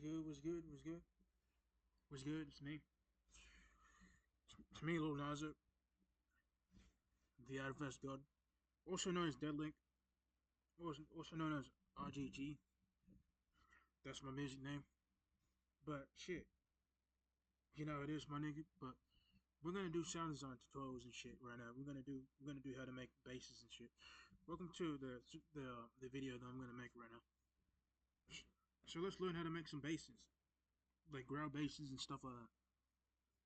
good? What's good? What's good? What's good? It's me. It's me, Lil Nazar, the Advest God, also known as Deadlink, also known as RGG. That's my music name. But shit, it is my nigga. But we're gonna do sound design tutorials and shit right now. We're gonna do how to make basses and shit. Welcome to the video that I'm gonna make right now. So let's learn how to make some basses, like growl basses and stuff like that.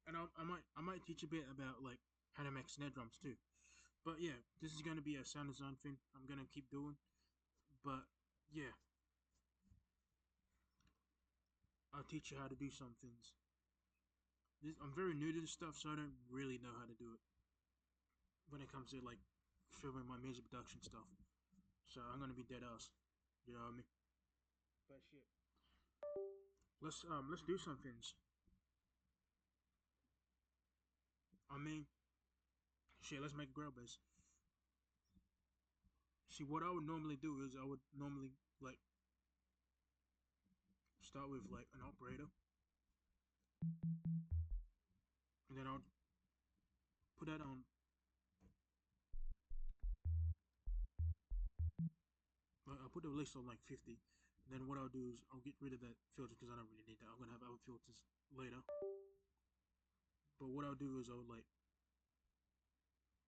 And I might teach a bit about like how to make snare drums too. But yeah, this is gonna be a sound design thing I'm gonna keep doing. But yeah, I'll teach you how to do some things. I'm very new to this stuff, so I don't really know how to do it when it comes to like filming my music production stuff. So I'm gonna be dead ass. You know what I mean? But shit, let's do some things. I mean, shit, let's make a growl bass. See, what I would normally do is I would normally like start with like an operator, and then I'll put that on. I'll put the release on like 50. Then what I'll do is I'll get rid of that filter because I don't really need that. I'm gonna have other filters later. But what I'll do is I'll like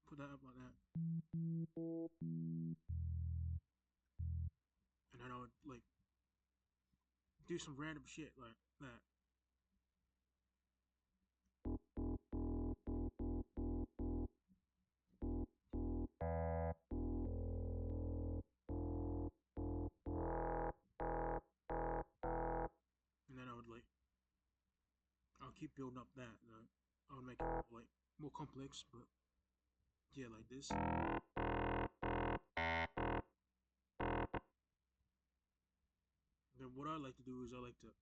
put that up like that, and then I'll like do some random shit like that. And then I would like I'll keep building up that. I'll make it like more complex, but yeah, like this. Then what I like to do is I like to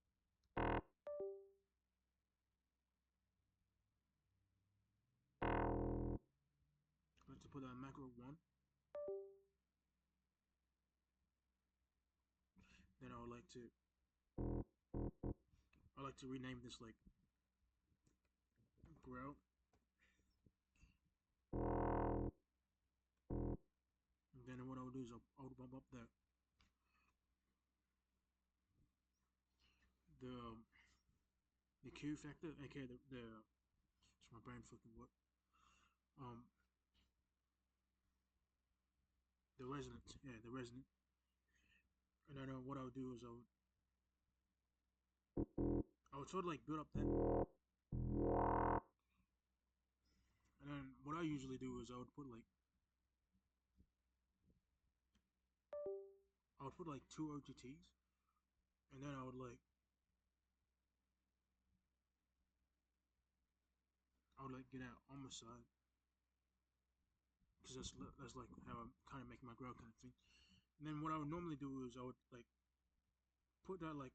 put that macro one. Then I like to rename this like Growl. And then what I'll do is I'll bump up the the Q factor, aka the it's my brain fucking what um the resonance, yeah, the resonance. And then what I'll do is I'll sort of like build up that. And then what I usually do is I would put like two OGTs, and then I would like get out on my side because that's like how I'm kind of making my growl kind of thing. And then what I would normally do is I would like put that like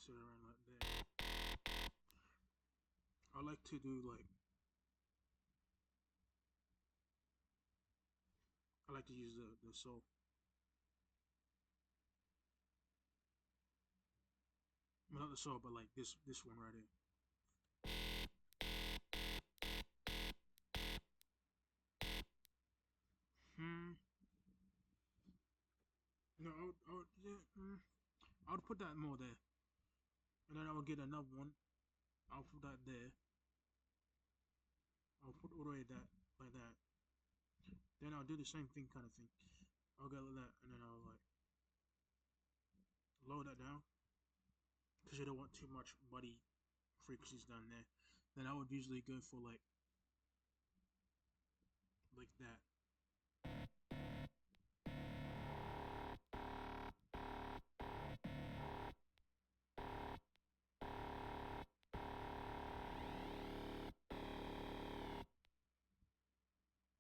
sit around like that. I like to do like I like to use the soul. Well, not the soul, but like this one right here. Hmm. No, yeah, I would put that more there, and then I would get another one. I'll put that there. I'll put all the way that like that. Then I'll do the same thing kind of thing. I'll go like that, and then I'll like lower that down because you don't want too much muddy frequencies down there. Then I would usually go for like that.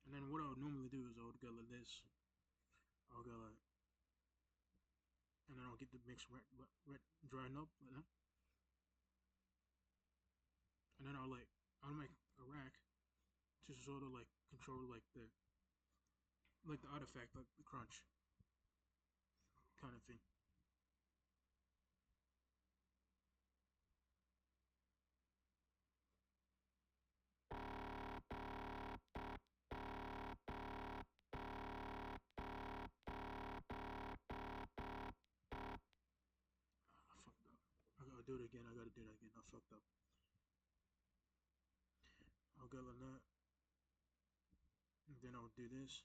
And then what I would normally do is I would go like this. I'll go like, and then I'll get the mix drying up like that. and then I'll make a rack to sort of like control like the artifact, like the crunch kind of thing. I fucked up. I gotta do it again. I gotta do that again. I fucked up. I'll go like that. And then I'll do this.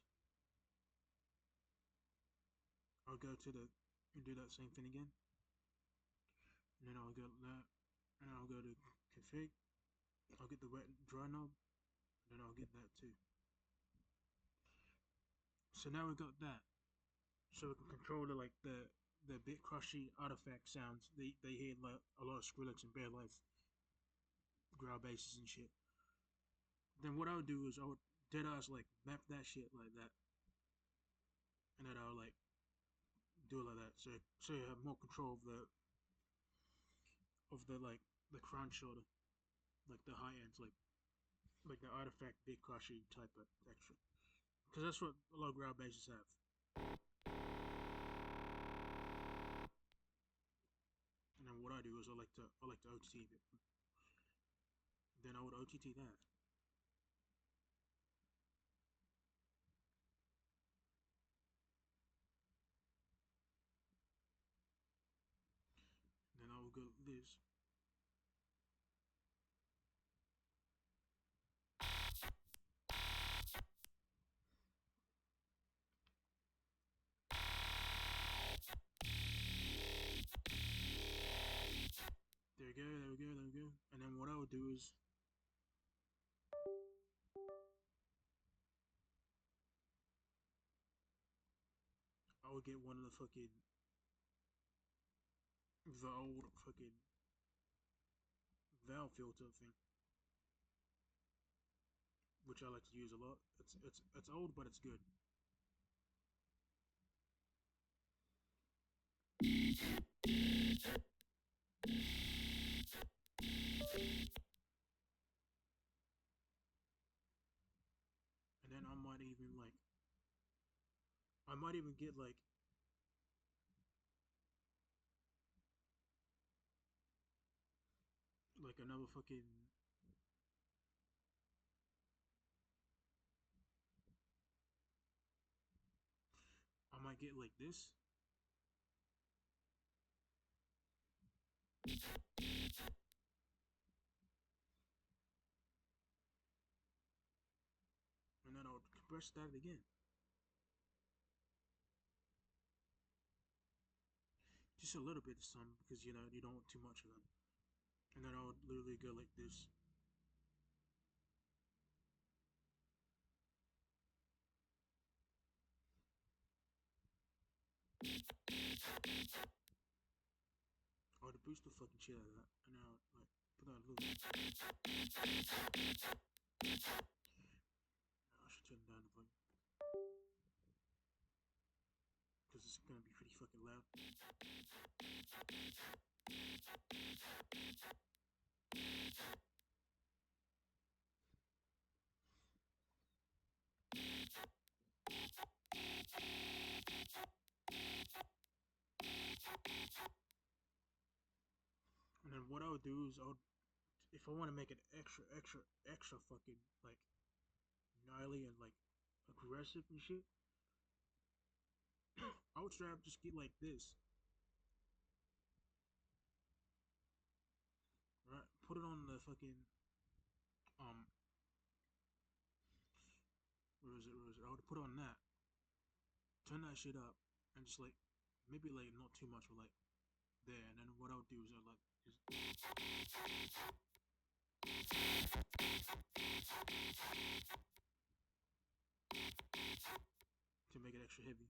I'll go to the and do that same thing again. And then I'll go like that. And then I'll go to config. I'll get the wet and dry knob. And then I'll get that too. So now we got that. So we can control the bit crushy artifact sounds. They hear like a lot of Skrillex and Bare Life growl basses and shit. Then what I would do is I would dead ass like map that shit like that, and then I'll like do it like that. So you have more control of the like the crunch or the like the high ends like the artifact bit crushy type of texture. Because that's what a lot of growl basses have. And then what I do is I like to OTT it. Then I would OTT that. Then I will go this. There we go, there we go, there we go. And then what I would do is I would get one of the fucking the old fucking valve filter thing, which I like to use a lot. It's old, but it's good. And then I might even get like another fucking I might get like this. And then I'll compress that again. Just a little bit this time because you know you don't want too much of that. And then I would literally go like this. I would boost the fucking shit out of that. And then I would like put that a little bit. I should turn down the volume. Because it's gonna be pretty fucking loud. And then what I would do is if I want to make it extra fucking like gnarly and like aggressive and shit, I would straight up just get like this. Right? Put it on the fucking um where is it? Where is it? I would put it on that. Turn that shit up and just like maybe like not too much but like there, and then what I would do is I like just to make it extra heavy.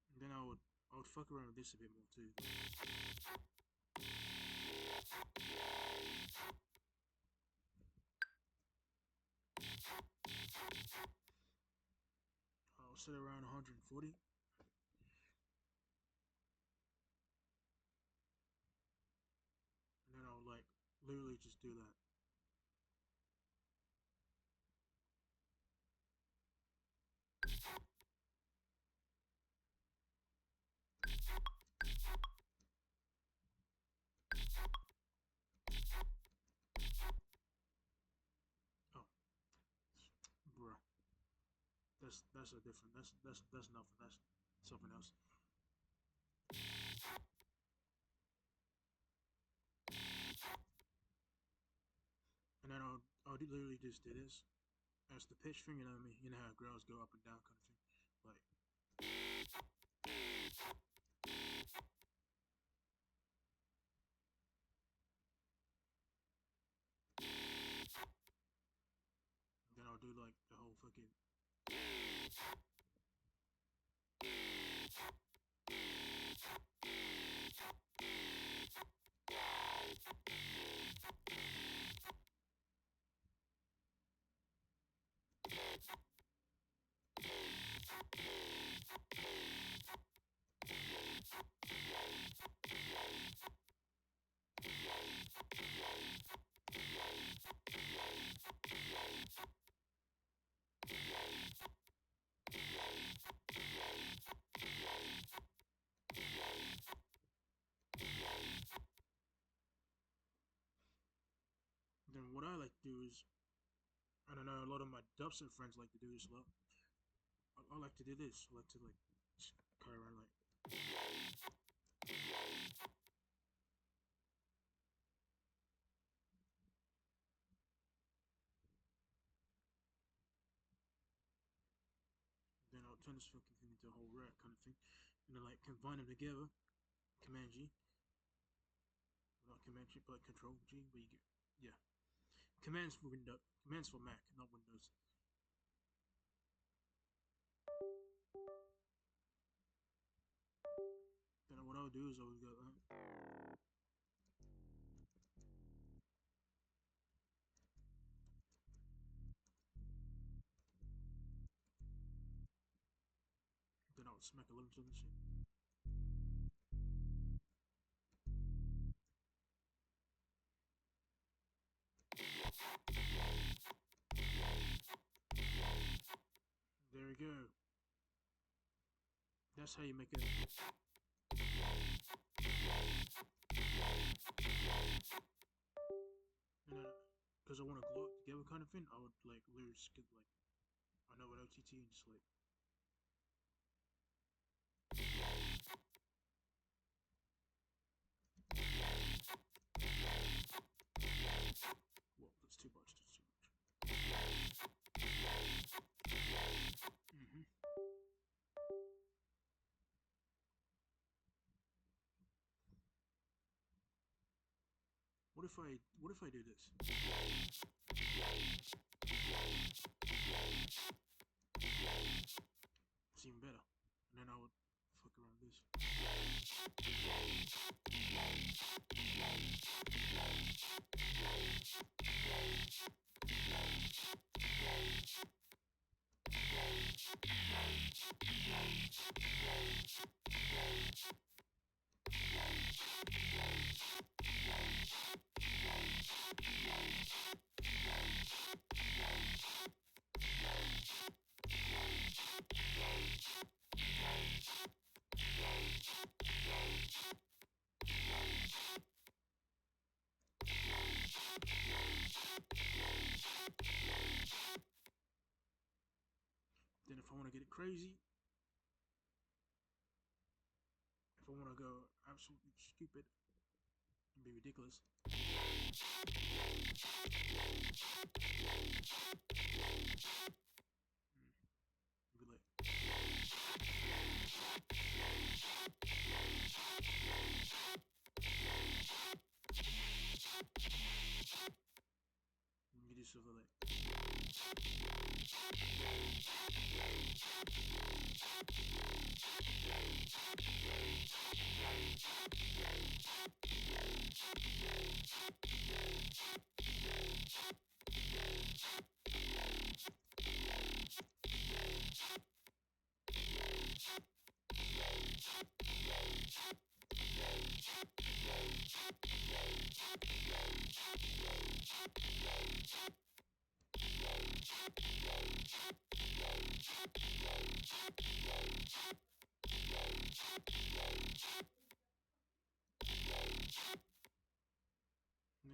And then I would fuck around with this a bit more too. I'll set around 140. literally just do that. Oh, bruh. That's a different. That's nothing. That's something else. And then I'll literally just do this as the pitch finger. You know what I mean? You know how growls go up and down, kind of thing. Like, then I'll do like the whole fucking. Then what I like to do is, I don't know, a lot of my dubstep friends like to do this a lot. I like to do this. I like to like cut around like. Then I'll turn this fucking thing into a whole rack kind of thing, and then like combine them together. Command G, not Command G, but Control G. But you get, yeah. Commands for Windows, commands for Mac, not Windows. Then what I'll do is I'll go. Then I'll smack 11 on this shit. There we go. That's how you make it. And because I want to glue it together, kind of thing, I would like literally skip like I know what OTT and just like. Well, that's too much. That's too much. Mm-hmm. What if I do this? It's even better. And then I would fuck around this. Then if I want to get it crazy, if I want to go absolutely stupid and be ridiculous. Be like. You do something like.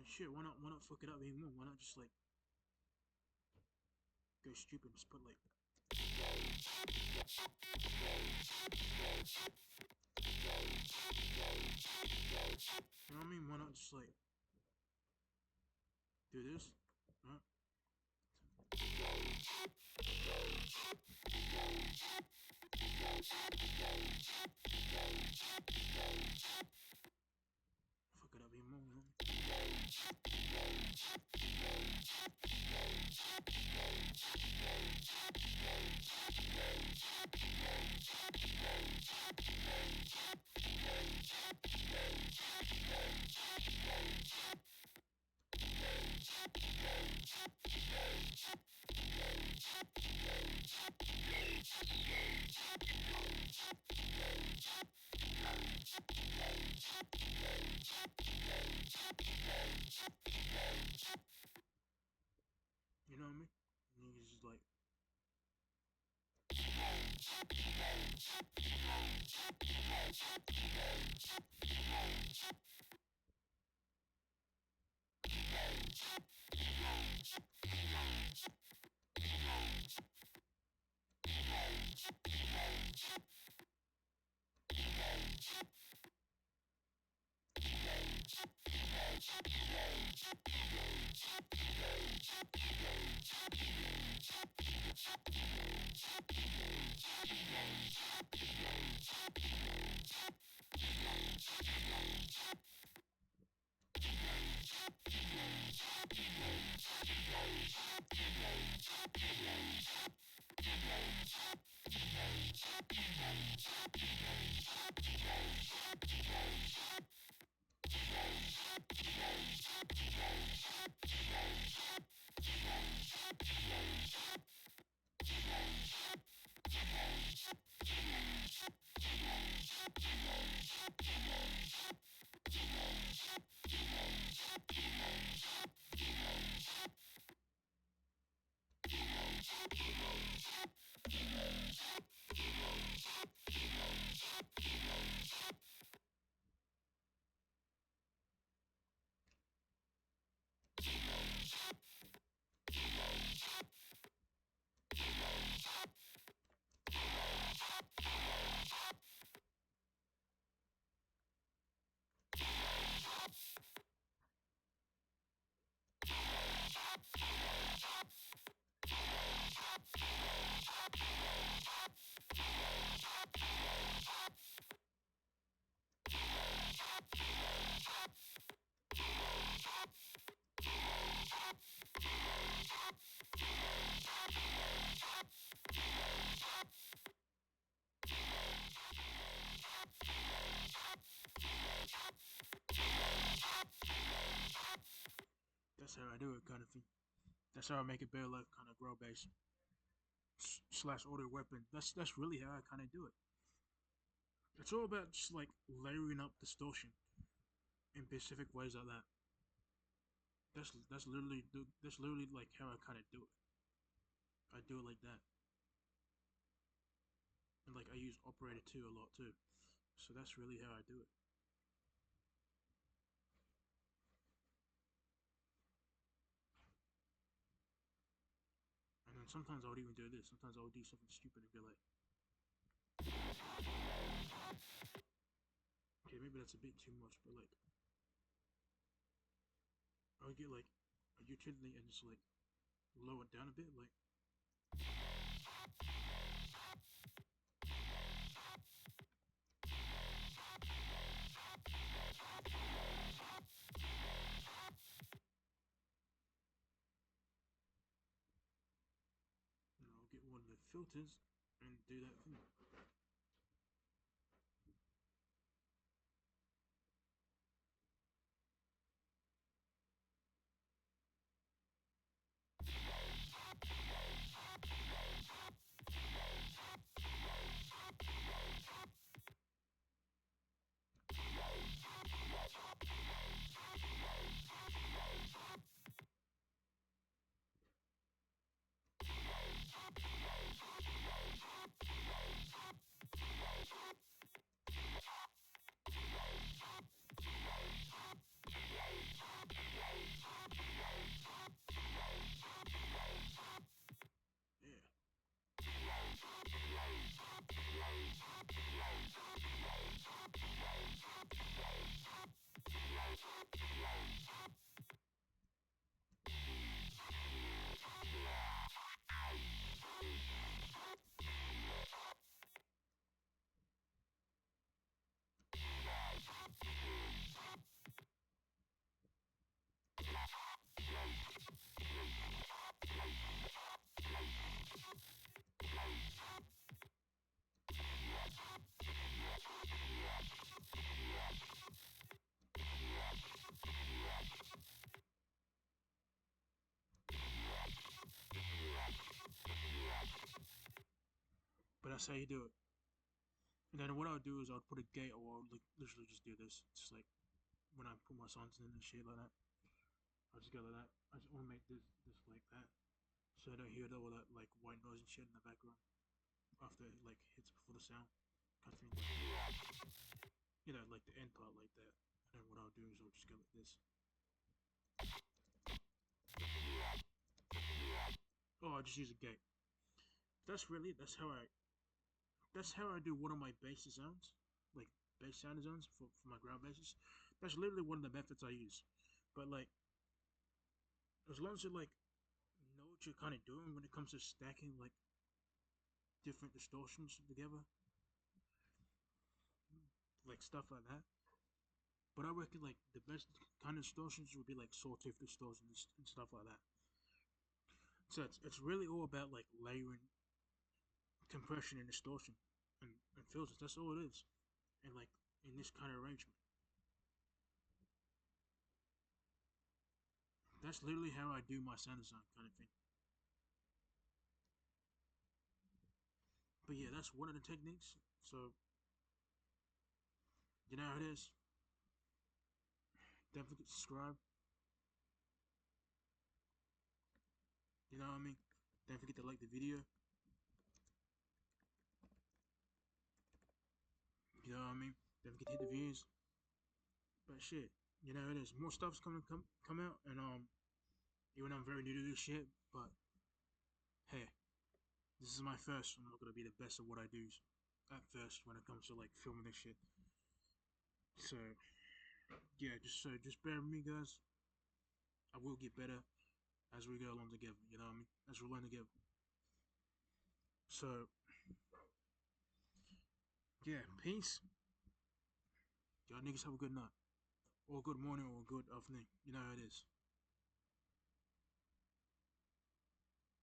shit, why not fuck it up even more? Why not just like go stupid and just put like you know what I mean? Why not just like do this? Huh? Fuck it up even more, man. You know what I mean? Niggas just like that's how I do it, kind of thing. That's how I make it better, like kind of grow base slash Audioweapon. That's really how I kind of do it. It's all about just like layering up distortion in specific ways like that. That's literally like how I kind of do it. I do it like that, and like I use operator 2 a lot too. So that's really how I do it. And then sometimes I would even do this. Sometimes I would do something stupid and be like, okay, maybe that's a bit too much, but like I would get like a utility and just like lower it down a bit, like I'll get one of the filters and do that thing. that's how you do it. And then what I'll do is I'll put a gate, or I'll like literally just do this. Just like when I put my songs in and shit like that. I'll just go like that. I just want to make this like that, so I don't hear all that like white noise and shit in the background after it like hits before the sound. Kind of thing. You know, like the end part like that. And then what I'll do is I'll just go like this. Oh, I just use a gate. That's how I do one of my bass sounds, like bass sound zones for my ground basses. That's literally one of the methods I use. But like, as long as you like know what you're kind of doing when it comes to stacking like different distortions together, like stuff like that. But I reckon like the best kind of distortions would be like sawtooth distortions and stuff like that. So it's really all about like layering, compression, and distortion, and filters. That's all it is. And like in this kind of arrangement, that's literally how I do my sound design kind of thing. But yeah, that's one of the techniques. So you know how it is. Definitely subscribe. You know what I mean? Don't forget to like the video. You know what I mean? Don't forget to hit the views. But shit, you know it is. More stuff's coming come out, and even though I'm very new to this shit, but hey, this is my first. I'm not gonna be the best at what I do at first when it comes to like filming this shit. So yeah, just bear with me, guys. I will get better as we go along together. You know what I mean? As we learn together. So yeah, peace. Y'all niggas have a good night, or good morning, or good afternoon. You know how it is.